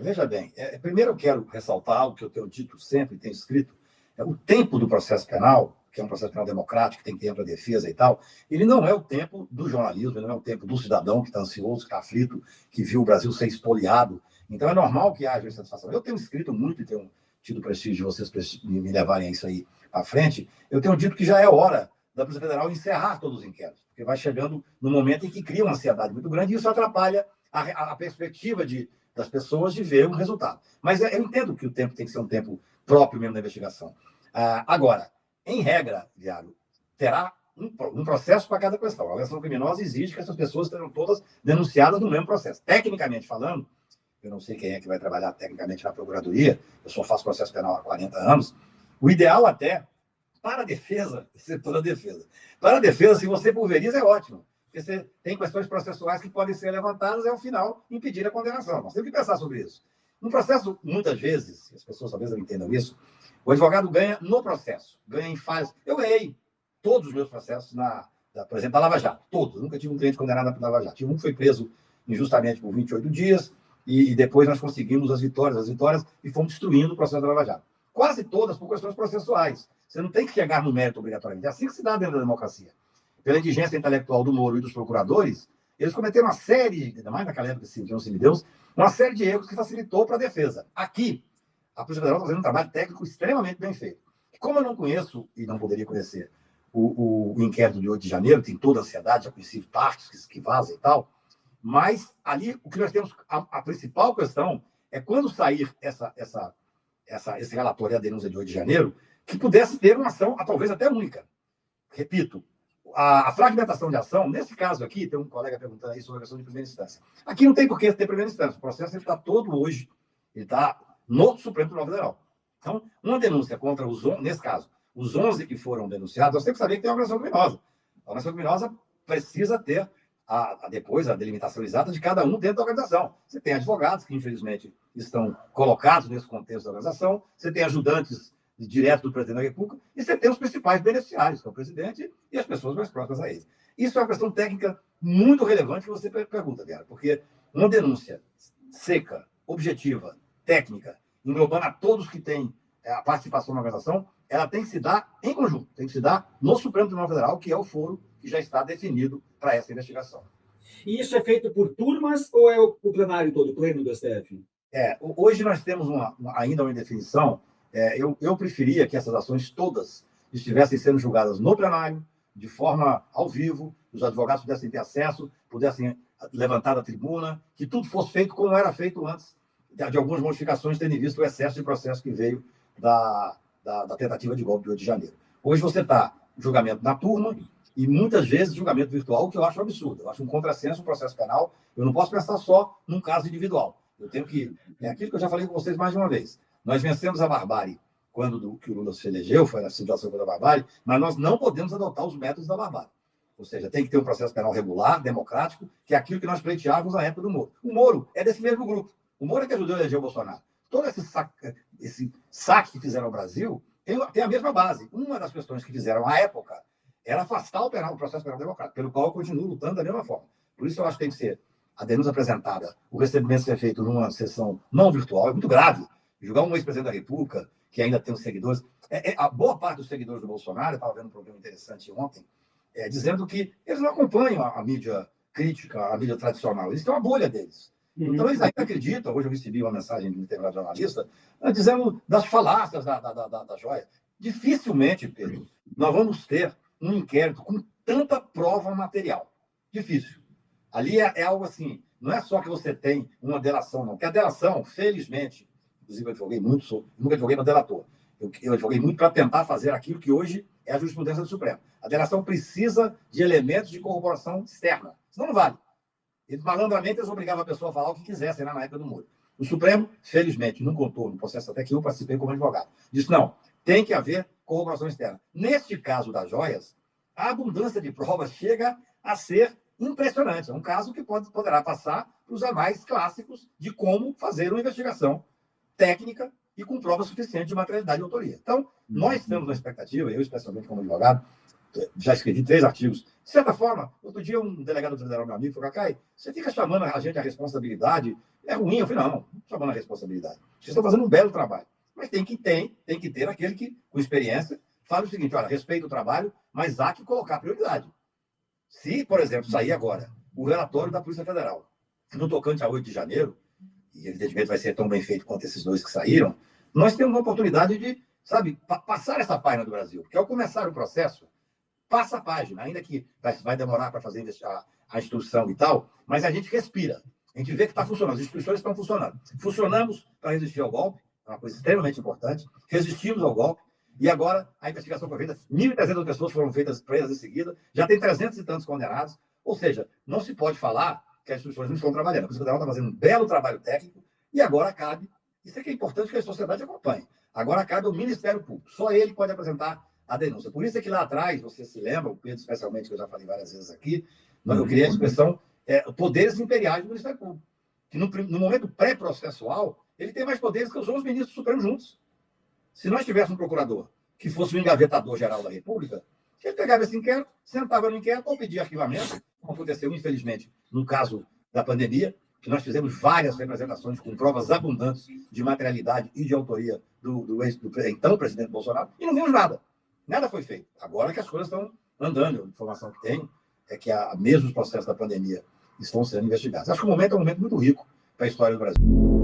Veja bem, primeiro eu quero ressaltar algo que eu tenho dito sempre, tenho escrito, o tempo do processo penal, que é um processo penal democrático, que tem tempo para defesa e tal, ele não é o tempo do jornalismo, ele não é o tempo do cidadão que está ansioso, que está aflito, que viu o Brasil ser espoliado. Então é normal que haja insatisfação. Eu tenho escrito muito e tenho tido prestígio de vocês me levarem a isso aí à frente. Eu tenho dito que já é hora da Polícia Federal encerrar todos os inquéritos, porque vai chegando no momento em que cria uma ansiedade muito grande e isso atrapalha a perspectiva das pessoas de ver um resultado. Mas eu entendo que o tempo tem que ser um tempo próprio mesmo da investigação. Agora, em regra, Viário, terá um processo para cada questão. A organização criminosa exige que essas pessoas estejam todas denunciadas no mesmo processo. Tecnicamente falando, eu não sei quem é que vai trabalhar tecnicamente na Procuradoria, eu só faço processo penal há 40 anos, o ideal até, para a defesa, setor da defesa, para a defesa, se você pulveriza, é ótimo. Porque você tem questões processuais que podem ser levantadas e, ao final, impedir a condenação. Nós temos que pensar sobre isso. No processo, muitas vezes, as pessoas talvez não entendam isso, o advogado ganha no processo, ganha em fase. Eu ganhei todos os meus processos, por exemplo, da Lava Jato, todos. Nunca tive um cliente condenado na Lava Jato. Tive um que foi preso injustamente por 28 dias, e depois nós conseguimos as vitórias, e fomos destruindo o processo da Lava Jato. Quase todas por questões processuais. Você não tem que chegar no mérito obrigatoriamente. É assim que se dá dentro da democracia. Pela indigência intelectual do Moro e dos procuradores, eles cometeram uma série, ainda mais naquela época que tinham semideus, uma série de erros que facilitou para a defesa. Aqui, a Polícia Federal está fazendo um trabalho técnico extremamente bem feito. E como eu não conheço, e não poderia conhecer, o inquérito de 8 de janeiro, tem toda a ansiedade, já conheci partes que vazam e tal, mas ali o que nós temos, a principal questão é quando sair esse relatório, a denúncia de 8 de janeiro, que pudesse ter uma ação, talvez até única. Repito, a fragmentação de ação, nesse caso aqui, tem um colega perguntando aí sobre a questão de primeira instância. Aqui não tem por que ter primeira instância. O processo está todo hoje, ele está no Supremo Tribunal Federal. Então, uma denúncia contra nesse caso, os 11 que foram denunciados, nós temos que saber que tem uma organização criminosa. A organização criminosa precisa ter depois a delimitação exata de cada um dentro da organização. Você tem advogados que, infelizmente, estão colocados nesse contexto da organização, você tem ajudantes direto do presidente da República, e você tem os principais beneficiários, que é o presidente e as pessoas mais próximas a ele. Isso é uma questão técnica muito relevante que você pergunta, Vera, porque uma denúncia seca, objetiva, técnica, englobando a todos que têm a participação na organização, ela tem que se dar em conjunto, tem que se dar no Supremo Tribunal Federal, que é o foro que já está definido para essa investigação. E isso é feito por turmas ou é o plenário todo, o pleno do STF? Hoje nós temos ainda uma indefinição. Eu preferia que essas ações todas estivessem sendo julgadas no plenário, de forma ao vivo, os advogados pudessem ter acesso, pudessem levantar da tribuna, que tudo fosse feito como era feito antes de algumas modificações, tendo visto o excesso de processo que veio da tentativa de golpe de 8 de janeiro. Hoje você está julgamento na turma e muitas vezes julgamento virtual, o que eu acho um absurdo. Eu acho um contrassenso o processo penal. Eu não posso pensar só num caso individual. Eu tenho que... É aquilo que eu já falei com vocês mais de uma vez. Nós vencemos a barbárie quando que o Lula se elegeu, foi na situação da barbárie, mas nós não podemos adotar os métodos da barbárie. Ou seja, tem que ter um processo penal regular, democrático, que é aquilo que nós pleiteávamos na época do Moro. O Moro é desse mesmo grupo. O Moro é que ajudou a eleger o Bolsonaro. Todo esse saque que fizeram ao Brasil tem a mesma base. Uma das questões que fizeram à época era afastar o processo penal democrático, pelo qual eu continuo lutando da mesma forma. Por isso eu acho que tem que ser a denúncia apresentada, o recebimento ser feito numa sessão não virtual, é muito grave. Julgar um ex-presidente da República, que ainda tem os seguidores. A boa parte dos seguidores do Bolsonaro, eu estava vendo um programa interessante ontem, dizendo que eles não acompanham a mídia crítica, a mídia tradicional. Eles têm uma bolha deles. Então, eles ainda acreditam. Hoje eu recebi uma mensagem de um determinado jornalista dizendo das falácias da joia. Dificilmente, Pedro, nós vamos ter um inquérito com tanta prova material. Difícil. Ali é algo assim, não é só que você tem uma delação, não. Porque a delação, felizmente, inclusive eu advoguei muito, nunca advoguei para delator. Eu advoguei muito para tentar fazer aquilo que hoje é a jurisprudência do Supremo. A delação precisa de elementos de corroboração externa, senão não vale. E, malandramente, eles obrigavam a pessoa a falar o que quisesse na época do Moro. O Supremo, felizmente, não contou no processo até que eu participei como advogado. Disse, não, tem que haver corroboração externa. Neste caso das joias, a abundância de provas chega a ser impressionante. É um caso que poderá passar para os anais clássicos de como fazer uma investigação técnica e com prova suficiente de materialidade e autoria. Então, nós temos uma expectativa, eu especialmente como advogado, já escrevi 3 artigos. De certa forma, outro dia um delegado federal, meu amigo, falou: Cacai, você fica chamando a gente à responsabilidade, é ruim. Eu falei: não chamando a responsabilidade. Vocês estão fazendo um belo trabalho. Mas tem que ter aquele que, com experiência, fala o seguinte: olha, respeita o trabalho, mas há que colocar prioridade. Se, por exemplo, sair agora o relatório da Polícia Federal, no tocante a 8 de janeiro, e evidentemente vai ser tão bem feito quanto esses 2 que saíram, nós temos uma oportunidade de, sabe, passar essa página do Brasil. Porque ao começar o processo, passa a página, ainda que vai demorar para fazer a instrução e tal, mas a gente respira. A gente vê que está funcionando, as instituições estão funcionando. Funcionamos para resistir ao golpe, é uma coisa extremamente importante, resistimos ao golpe, e agora a investigação foi feita, 1.300 pessoas foram presas em seguida, já tem 300 e tantos condenados, ou seja, não se pode falar que as instituições não estão trabalhando. A Polícia Federal está fazendo um belo trabalho técnico, e agora cabe, isso é que é importante que a sociedade acompanhe, agora cabe ao Ministério Público, só ele pode apresentar a denúncia. Por isso é que lá atrás, você se lembra, o Pedro especialmente, que eu já falei várias vezes aqui, eu criei a expressão poderes imperiais do Ministério Público, que no momento pré-processual, ele tem mais poderes que os 11 ministros supremos juntos. Se nós tivéssemos um procurador que fosse o engavetador-geral da República, ele pegava esse inquérito, sentava no inquérito ou pedia arquivamento, como aconteceu, infelizmente, no caso da pandemia, que nós fizemos várias representações com provas abundantes de materialidade e de autoria do então presidente Bolsonaro, e não vimos nada. Nada foi feito. Agora que as coisas estão andando, a informação que tenho é que mesmo os processos da pandemia estão sendo investigados. Acho que o momento é um momento muito rico para a história do Brasil.